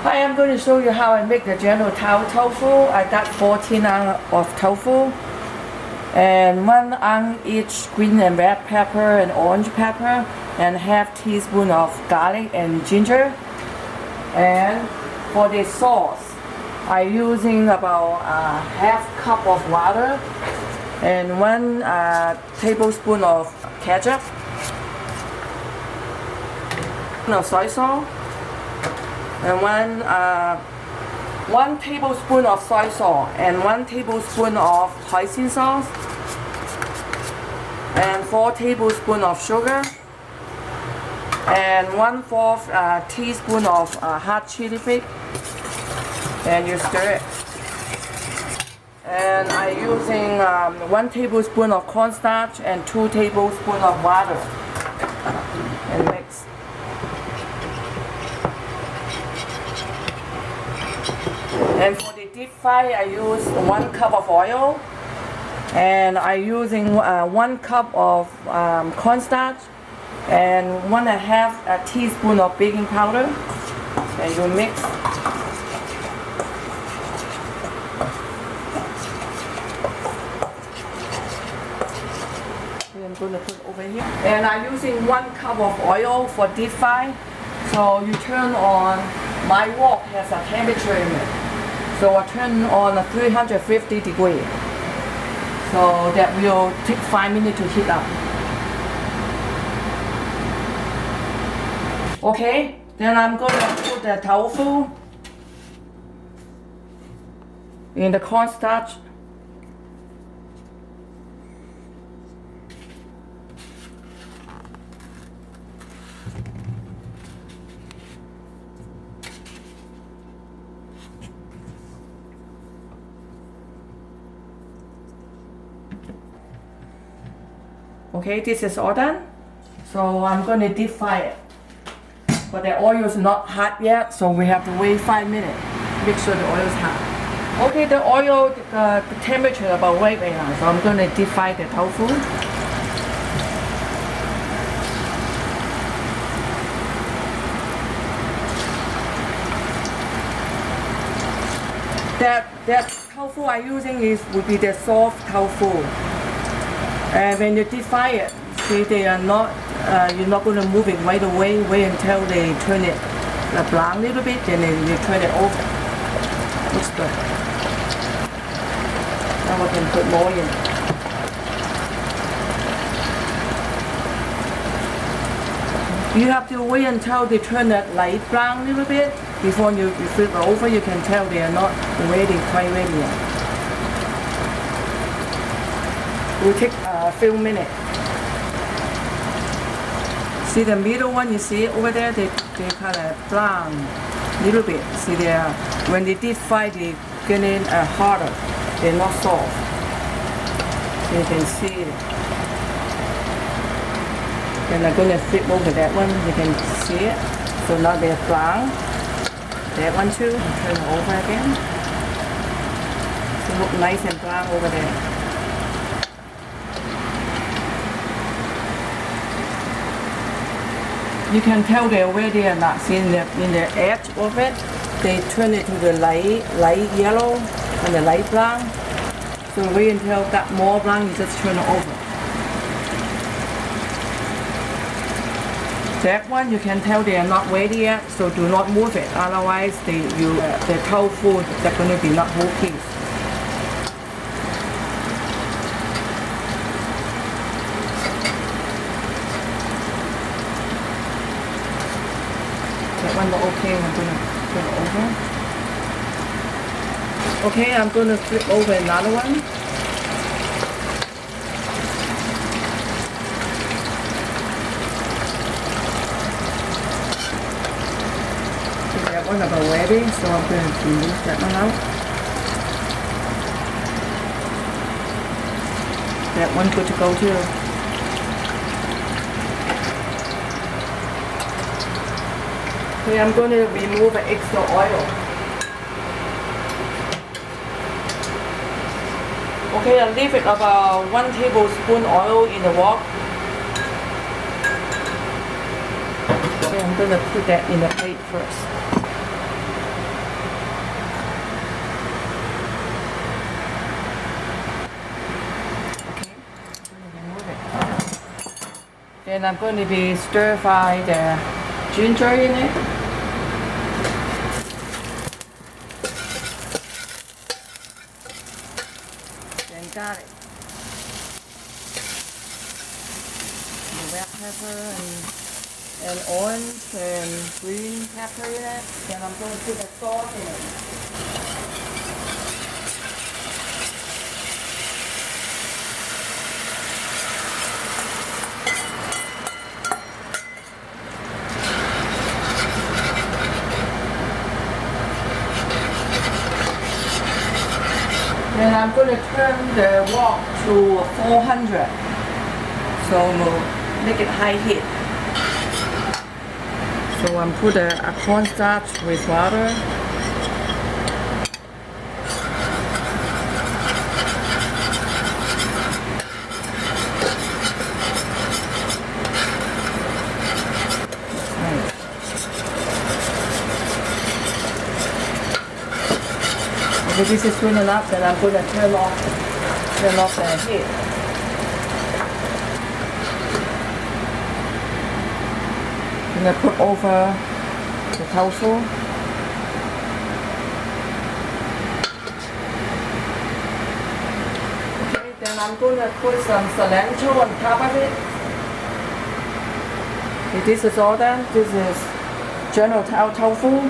Hi, I'm going to show you how I make the General tofu. I got 14 ounces of tofu and 1 ounce each green and red pepper and orange pepper and half teaspoon of garlic and ginger. And for the sauce, I'm using about half cup of water and 1 tablespoon of ketchup, soy sauce, and 1 tablespoon of soy sauce and 1 tablespoon of hoisin sauce and 4 tablespoons of sugar and 1/4 teaspoon of hot chili flake, and you stir it. And I'm using 1 tablespoon of cornstarch and 2 tablespoons of water and mix. And for the deep fry, I use 1 cup of oil, and I'm using 1 cup of cornstarch and 1.5 teaspoon of baking powder, and you mix. I'm going to put over here. And I'm using 1 cup of oil for deep fry. So you turn on, my wok has a temperature in it. So I turn on 350 degrees. So that will take 5 minutes to heat up. Okay, then I'm going to put the tofu in the cornstarch. Okay, this is all done. So I'm going to deep fry it. But the oil is not hot yet, so we have to wait 5 minutes. Make sure the oil is hot. Okay, the oil, the temperature about right now. So I'm going to deep fry the tofu. That tofu I'm using would be the soft tofu. And when you deep fry it, see they are not, you're not going to move it right away. Wait until they turn it brown a little bit, then you turn it over. Looks good. Now we can put more in. You have to wait until they turn that light brown a little bit before you flip it over. You can tell they are not quite ready yet. It will take a few minutes. See the middle one, you see over there, they kind of brown a little bit. See there, when they deep fry, they getting harder. They're not soft. So you can see it. And I'm going to flip over that one. You can see it. So now they're brown. That one too. Turn it over again. So look nice and brown over there. You can tell they're already not seeing in the edge of it. They turn it to the light yellow and the light brown. So wait until it got more brown, you just turn it over. That one you can tell they are not ready yet, so do not move it. Otherwise, the tofu is going to be not whole piece. That one okay, I'm going to flip over. Okay, I'm going to flip over another one. That one about ready, so I'm going to remove that one out. That one good to go too. Okay, I'm going to remove extra oil. Okay, I'll leave it about 1 tablespoon oil in the wok. Okay, I'm going to put that in the plate first. Then I'm going to be stir fry the ginger in it. Then garlic. The red pepper and orange and green pepper in it. Then I'm going to put the salt in it. Then I'm going to turn the wok to 400. So we'll make it high heat. So I'm put a cornstarch with water. Okay, this is good enough, then I'm going to turn off the heat. I'm going to put over the tofu. Okay, then I'm going to put some cilantro on top of it. Okay, this is all done. This is General Tao tofu.